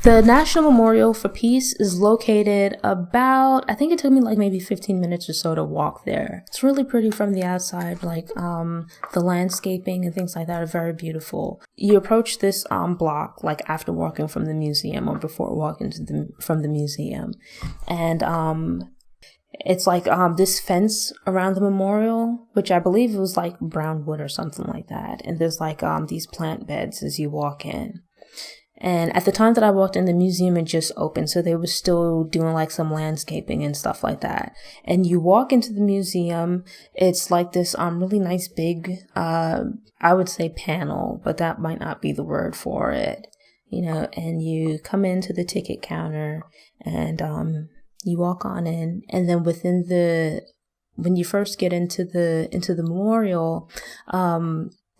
The National Memorial for Peace is located about, I think it took me like maybe 15 minutes or so to walk there. It's really pretty from the outside, like the landscaping and things like that are very beautiful. You approach this block like after walking from the museum or before walking from the museum. And it's like this fence around the memorial, which I believe it was like brown wood or something like that. And there's like these plant beds as you walk in. And at the time that I walked in, the museum had just opened, so they were still doing like some landscaping and stuff like that. And you walk into the museum, it's like this really nice big, I would say panel, but that might not be the word for it, you know, and you come into the ticket counter and you walk on in, and then when you first get into the memorial,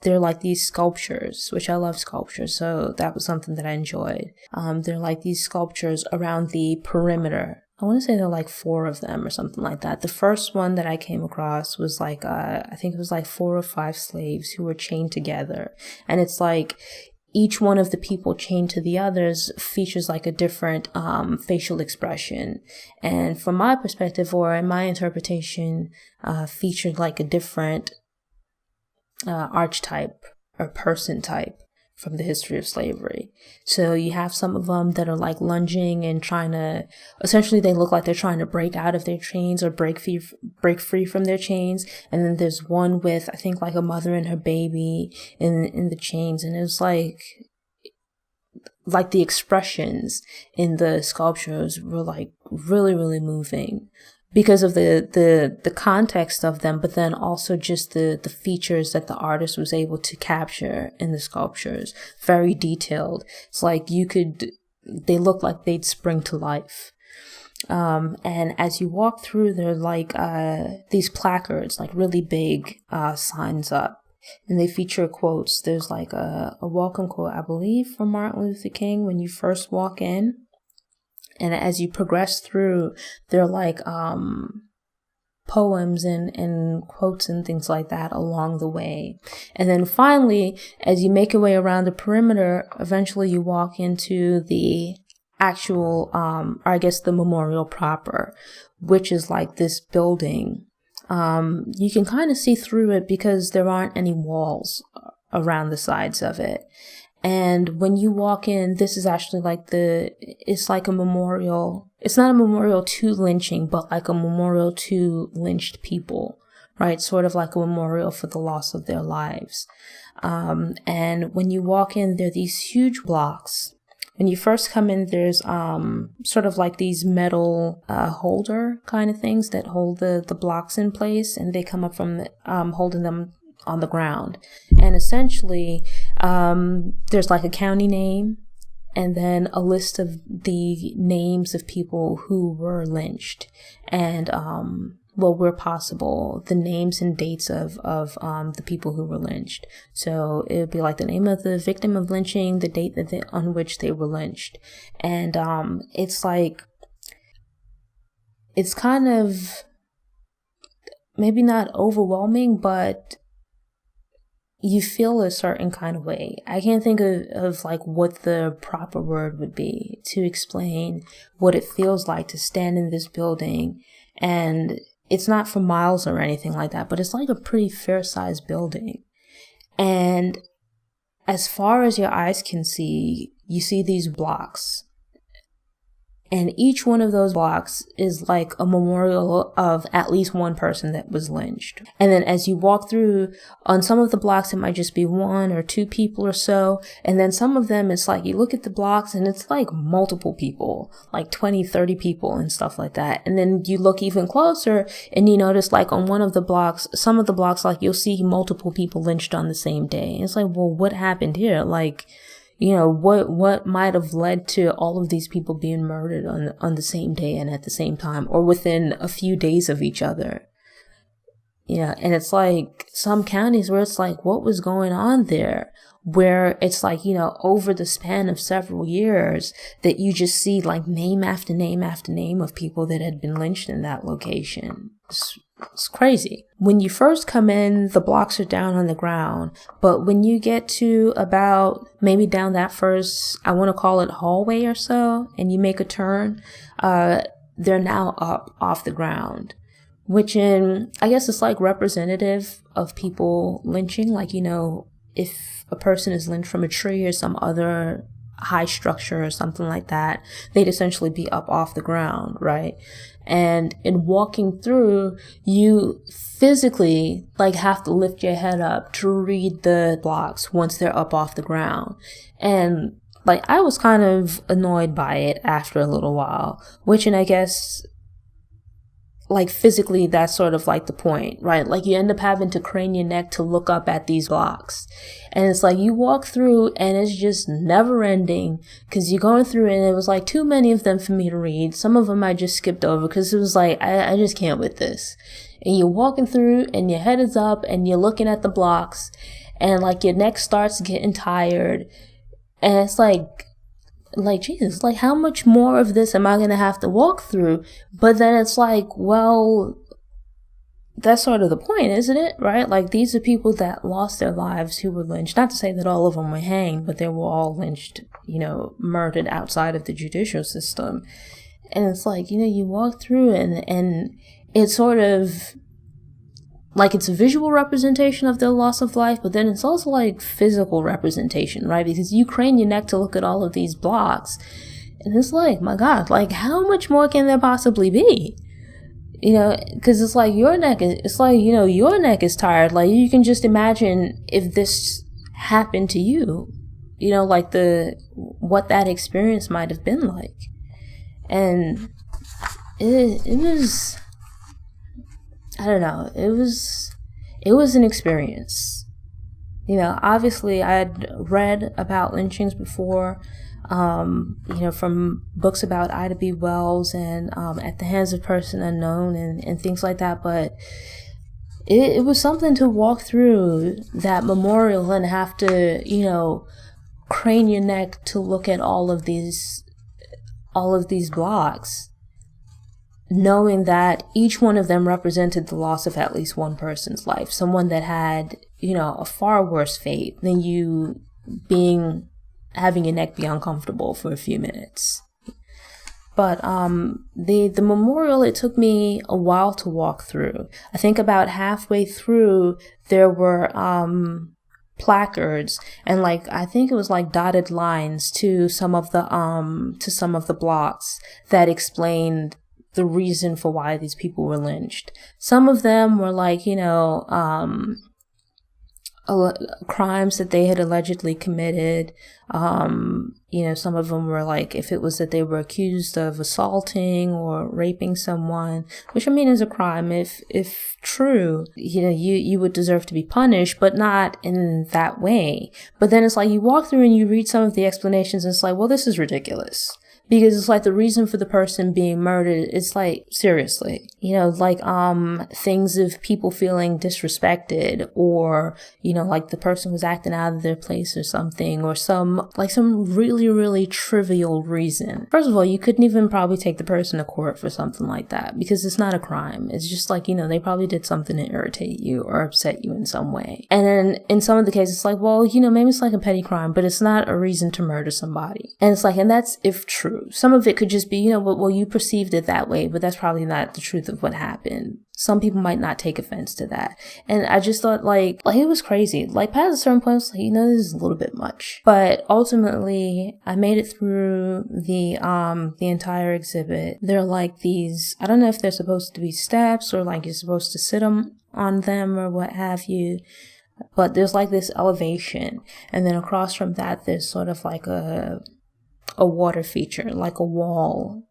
they're like these sculptures, which I love sculptures, so that was something that I enjoyed. They're like these sculptures around the perimeter. I want to say there are like 4 of them or something like that. The first one that I came across was like, I think it was like 4 or 5 slaves who were chained together. And it's like each one of the people chained to the others features like a different facial expression. And from my perspective, or in my interpretation, featured like a different archetype or person type from the history of slavery. So you have some of them that are like lunging and trying to, essentially they look like they're trying to break out of their chains or break free from their chains. And then there's one with, I think, like a mother and her baby in the chains. And it's like the expressions in the sculptures were like really, really moving, because of the context of them, but then also just the features that the artist was able to capture in the sculptures. Very detailed. It's like they look like they'd spring to life. And as you walk through, there are like these placards, like really big signs up. And they feature quotes. There's like a welcome quote, I believe, from Martin Luther King when you first walk in. And as you progress through, they're like poems and quotes and things like that along the way. And then finally, as you make your way around the perimeter, eventually you walk into the actual, or I guess the memorial proper, which is like this building. You can kind of see through it because there aren't any walls around the sides of it. And when you walk in, this is actually like it's like a memorial. It's not a memorial to lynching, but like a memorial to lynched people, right? Sort of like a memorial for the loss of their lives. And when you walk in, there are these huge blocks. When you first come in, there's sort of like these metal holder kind of things that hold the blocks in place, and they come up from holding them on the ground. And essentially, there's like a county name and then a list of the names of people who were lynched, and where possible, the names and dates of the people who were lynched. So it would be like the name of the victim of lynching, the date on which they were lynched. And it's like, it's kind of maybe not overwhelming, but you feel a certain kind of way. I can't think of like what the proper word would be to explain what it feels like to stand in this building. And it's not for miles or anything like that, but it's like a pretty fair-sized building. And as far as your eyes can see, you see these blocks. And each one of those blocks is like a memorial of at least one person that was lynched. And then as you walk through, on some of the blocks, it might just be 1 or 2 people or so. And then some of them, it's like you look at the blocks and it's like multiple people, like 20, 30 people and stuff like that. And then you look even closer and you notice like on one of the blocks, some of the blocks, like you'll see multiple people lynched on the same day. And it's like, well, what happened here? Like, you know, what might have led to all of these people being murdered on the same day and at the same time, or within a few days of each other? Yeah, and it's like some counties where it's like, what was going on there? Where it's like, you know, over the span of several years that you just see like name after name after name of people that had been lynched in that location. It's It's crazy. When you first come in, the blocks are down on the ground. But when you get to about maybe down that first, I want to call it hallway or so, and you make a turn, they're now up off the ground. Which I guess it's like representative of people lynching. Like, if a person is lynched from a tree or some other high structure or something like that, they'd essentially be up off the ground, right? And in walking through, you physically have to lift your head up to read the blocks once they're up off the ground. And I was kind of annoyed by it after a little while, which, and I guess physically that's sort of the point, right? You end up having to crane your neck to look up at these blocks, and it's you walk through and it's just never ending because you're going through and it was too many of them for me to read. Some of them I just skipped over because it was I just can't with this. And you're walking through and your head is up and you're looking at the blocks and your neck starts getting tired, and it's Jesus, how much more of this am I going to have to walk through? But then it's well, that's sort of the point, isn't it? Right? These are people that lost their lives who were lynched. Not to say that all of them were hanged, but they were all lynched, murdered outside of the judicial system. And it's you walk through and it's sort of it's a visual representation of their loss of life, but then it's also physical representation, right? Because you crane your neck to look at all of these blocks, and it's my God, how much more can there possibly be? Because it's your neck is, your neck is tired. You can just imagine if this happened to you, what that experience might have been like. And it was, I don't know, it was an experience. Obviously I had read about lynchings before, from books about Ida B. Wells and At the Hands of Person Unknown and things like that, but it was something to walk through that memorial and have to, crane your neck to look at all of these blocks, knowing that each one of them represented the loss of at least one person's life, someone that had, a far worse fate than you having your neck be uncomfortable for a few minutes. But the memorial, it took me a while to walk through. I think about halfway through there were placards and I think it was dotted lines to some of the blocks that explained the reason for why these people were lynched. Some of them were crimes that they had allegedly committed. Some of them were if it was that they were accused of assaulting or raping someone, which is a crime. If true, you would deserve to be punished, but not in that way. But then it's you walk through and you read some of the explanations and it's well, this is ridiculous. Because it's the reason for the person being murdered, it's seriously, things of people feeling disrespected or, the person was acting out of their place or something, or some really, really trivial reason. First of all, you couldn't even probably take the person to court for something like that because it's not a crime. It's just they probably did something to irritate you or upset you in some way. And then in some of the cases, it's well, maybe it's a petty crime, but it's not a reason to murder somebody. And it's and that's if true. Some of it could just be, well, you perceived it that way, but that's probably not the truth of what happened. Some people might not take offense to that. And I just thought it was crazy. Past a certain point, this is a little bit much. But ultimately, I made it through the entire exhibit. There are these, I don't know if they're supposed to be steps or you're supposed to sit on them or what have you. But there's this elevation. And then across from that, there's sort of a water feature, a wall,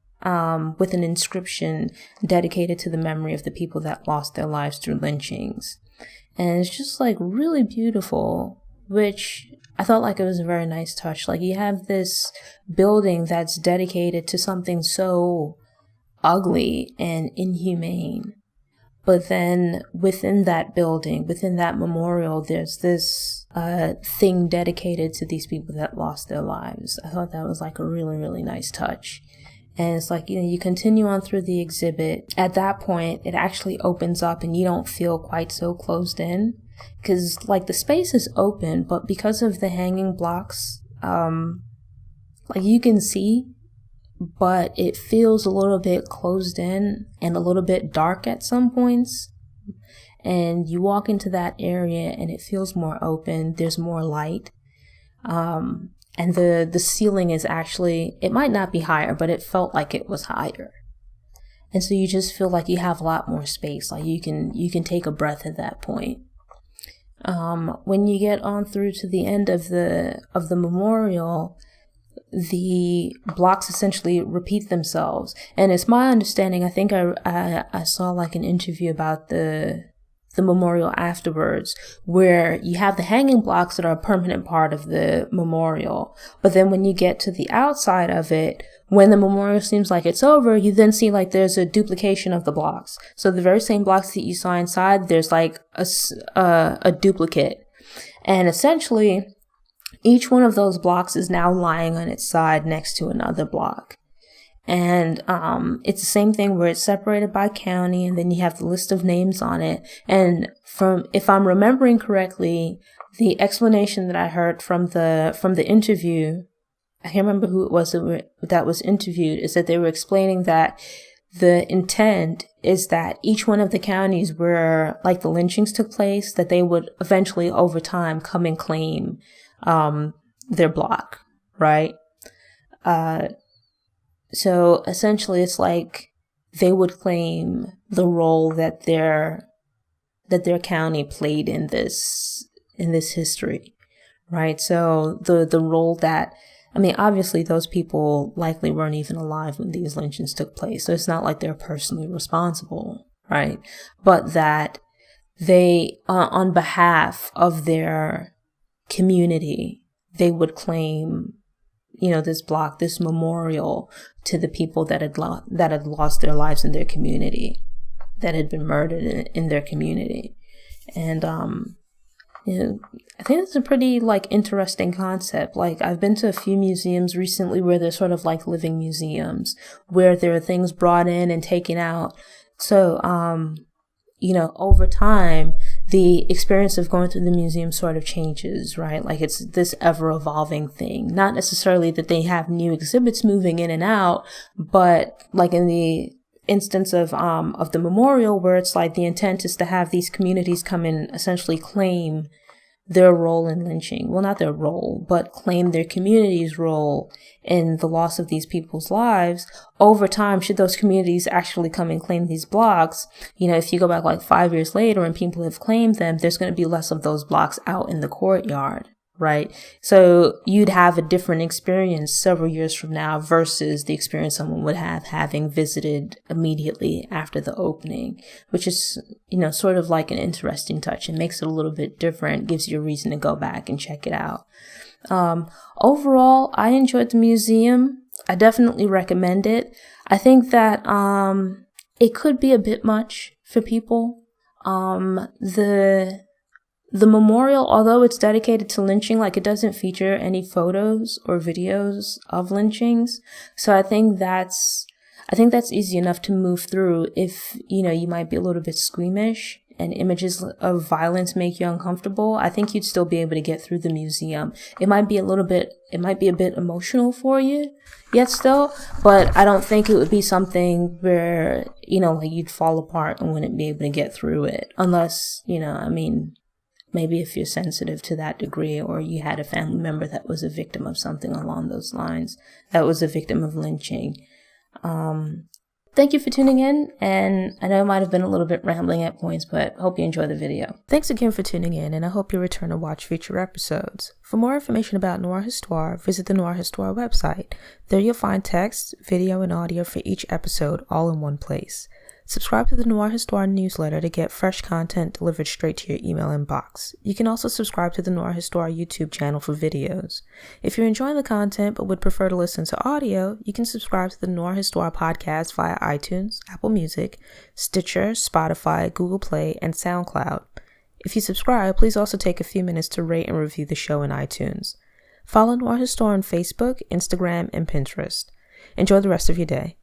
with an inscription dedicated to the memory of the people that lost their lives through lynchings. And it's just really beautiful, which I felt it was a very nice touch. You have this building that's dedicated to something so ugly and inhumane. But then within that building, within that memorial, there's this thing dedicated to these people that lost their lives. I thought that was a really, really nice touch. And it's like, you continue on through the exhibit. At that point, it actually opens up and you don't feel quite so closed in. Because, like, the space is open, but because of the hanging blocks, like, you can see, but it feels a little bit closed in and a little bit dark at some points. And you walk into that area and it feels more open. There's more light. And the ceiling is actually, it might not be higher, but it felt like it was higher. And so you just feel like you have a lot more space. Like you can take a breath at that point. When you get on through to the end of the memorial, the blocks essentially repeat themselves. And it's my understanding, I think I saw like an interview about the memorial afterwards, where you have the hanging blocks that are a permanent part of the memorial. But then when you get to the outside of it, when the memorial seems like it's over, you then see like there's a duplication of the blocks. So the very same blocks that you saw inside, there's like a duplicate. And essentially, each one of those blocks is now lying on its side next to another block. And it's the same thing where it's separated by county, and then you have the list of names on it. And if I'm remembering correctly, the explanation that I heard from the interview, I can't remember who it was that was interviewed, is that they were explaining that the intent is that each one of the counties where like the lynchings took place, that they would eventually over time come and claim their block, right? So essentially it's like they would claim the role that their county played in this history, right? So the role that, I mean, obviously those people likely weren't even alive when these lynchings took place. So it's not like they're personally responsible, right? But that they, on behalf of their community, they would claim, this block, this memorial to the people that had lost their lives in their community, that had been murdered in their community. And, I think it's a pretty like interesting concept. Like I've been to a few museums recently where they're sort of like living museums where there are things brought in and taken out. So, over time, the experience of going through the museum sort of changes, right? Like it's this ever evolving thing. Not necessarily that they have new exhibits moving in and out, but like in the instance of the memorial, where it's like the intent is to have these communities come and essentially claim their role in lynching. Well, not their role, but claim their community's role in the loss of these people's lives. Over time, should those communities actually come and claim these blocks, if you go back like 5 years later and people have claimed them, there's going to be less of those blocks out in the courtyard, right? So you'd have a different experience several years from now versus the experience someone would have having visited immediately after the opening, which is, sort of like an interesting touch. It makes it a little bit different, gives you a reason to go back and check it out. Overall, I enjoyed the museum. I definitely recommend it. I think that it could be a bit much for people. The memorial, although it's dedicated to lynching, like it doesn't feature any photos or videos of lynchings. So I think that's easy enough to move through if, you might be a little bit squeamish and images of violence make you uncomfortable. I think you'd still be able to get through the museum. It might be a bit emotional for you yet still, but I don't think it would be something where, like you'd fall apart and wouldn't be able to get through it unless, maybe if you're sensitive to that degree, or you had a family member that was a victim of something along those lines, that was a victim of lynching. Thank you for tuning in, and I know I might have been a little bit rambling at points, but hope you enjoy the video. Thanks again for tuning in, and I hope you return to watch future episodes. For more information about Noire Histoir, visit the Noire Histoir website. There you'll find text, video, and audio for each episode all in one place. Subscribe to the Noire Histoir newsletter to get fresh content delivered straight to your email inbox. You can also subscribe to the Noire Histoir YouTube channel for videos. If you're enjoying the content but would prefer to listen to audio, you can subscribe to the Noire Histoir podcast via iTunes, Apple Music, Stitcher, Spotify, Google Play, and SoundCloud. If you subscribe, please also take a few minutes to rate and review the show in iTunes. Follow Noire Histoir on Facebook, Instagram, and Pinterest. Enjoy the rest of your day.